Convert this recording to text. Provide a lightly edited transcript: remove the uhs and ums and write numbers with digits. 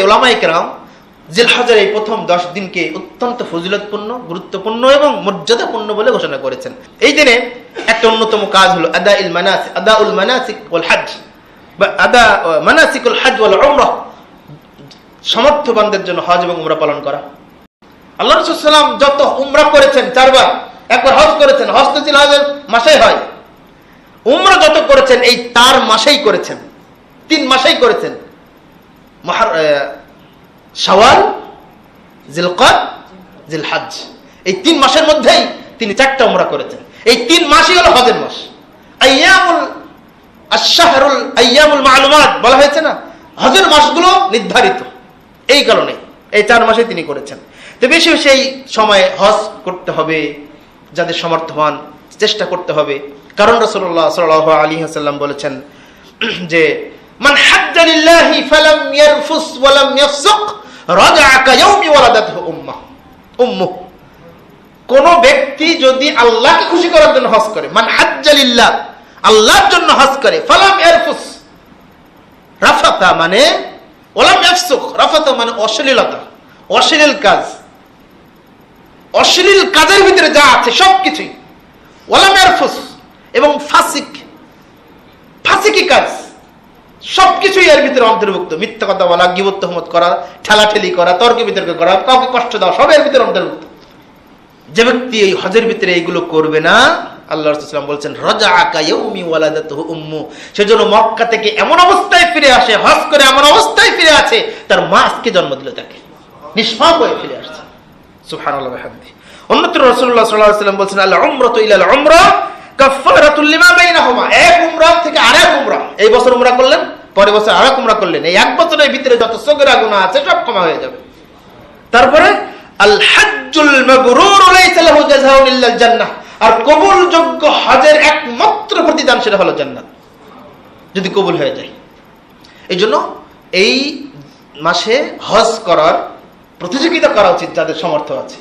উলামায়ে কেরাম জিলহজের এই প্রথম 10 দিনকে অত্যন্ত ফজিলতপূর্ণ, গুরুত্বপূর্ণ এবং মর্যাদাপূর্ণ বলে ঘোষণা করেছেন। এই দিনে একটা অন্যতম কাজ হলো আদাউল মানাসিক ওয়াল হজ, বা মানাসিকুল হজ ওয়াল উমরাহ, সামর্থ্যবানদের জন্য হজ এবং উমরা পালন করা। আল্লাহ রাসূল সাল্লাল্লাহু আলাইহি ওয়াসাল্লাম যত উমরা করেছেন 4 বার, একবার হজ করেছেন, হজ তো জিলহজের মাসেই হয়। উমরা যত করেছেন এই 4 মাসেই করেছেন, 3 মাসেই করেছেন। শাওয়াল, জিলকদ, জিলহজ, এই 3 মাসের মধ্যেই তিনি 4টা উমরা করেছেন। এই 3 মাসই হলো হজের মাস। আইয়ামুল মালুমাত বলা হয়েছে না, হজের মাসগুলো নির্ধারিত। এই কারণে এই 4 মাসে তিনি করেছেন। তো বেশি বেশি এই সময়ে হজ করতে হবে, যাদের সামর্থ্যবান চেষ্টা করতে হবে। কারণ রাসূলুল্লাহ সাল্লাল্লাহু আলাইহি ওয়াসাল্লাম বলেছেন যে মান হাজ্জা লিল্লাহি ফালাম ইয়ারফুস ওয়া লাম ইয়াফসুক রাজআ কায়াউমি ওয়ালাদাতহু উম্মুহ। কোন ব্যক্তি যদি আল্লাহকে খুশি করার জন্য হজ করে, মান হাজ্জা লিল্লাহ, আল্লাহর জন্য হজ করে, ফালাম ইয়ারফুস, রাফাতা মানে ওয়ালাম ইয়াফসুক, রাফাতা মানে অশ্লীলতা, অশ্লীল কাজ, অশ্লীল কাজের ভিতরে যা আছে সবকিছুই, ওয়ালাম ইয়ারফুস, এবং ফাসিকি কাজ সবকিছুই এর ভিতরে অন্তর্ভুক্ত। মিথ্যা কথা বলা, গীবত তুহমত করা, ঠেলাঠেলি করা, তর্ক বিতর্ক করা, কাউকে কষ্ট দেওয়া, সব এর ভিতরে অন্তর্ভুক্ত। যে ব্যক্তি এই হজের ভিতরে এইগুলো করবে না, আল্লাহ রাসূল সাল্লাল্লাহু আলাইহি ওয়াসাল্লাম বলছেন রাজআ কায়াউমি ওয়ালাদাতহু উম্মু, সেজন্য মক্কা থেকে এমন অবস্থায় ফিরে আসে, হজ করে এমন অবস্থায় ফিরে আছে তার মা আজকে জন্ম দিল তাকে, নিষ্পাপ হয়ে ফিরে আসছে। সুবহানাল্লাহ ওয়া বিহামদিহি। অন্যত্র রাসূলুল্লাহ সাল্লাল্লাহু আলাইহি ওয়াসাল্লাম বলছেন আল উমরাতু ইলাল উমরা কাফারাতুল লিমা বাইনাহুমা, এক উমরা থেকে আরেক উমরা, এই বছর উমরা করলেন, পরের বছর আরেক উমরা করলেন, এই এক বছরের ভিতরে যত সগীরা গুনাহ আছে সব ক্ষমা হয়ে যাবে। তারপরে আল হাজ্জুল মাবরুর লাইসা লাহু জাযাউন ইল্লাল জান্নাহ, আর কবুলযোগ্য হজের একমাত্র প্রতিদান সেটা হলো জান্নাত, যদি কবুল হয়ে যায়। এইজন্য এই মাসে হজ করার প্রতিযোগিতা করা উচিত যাদের সামর্থ্য আছে।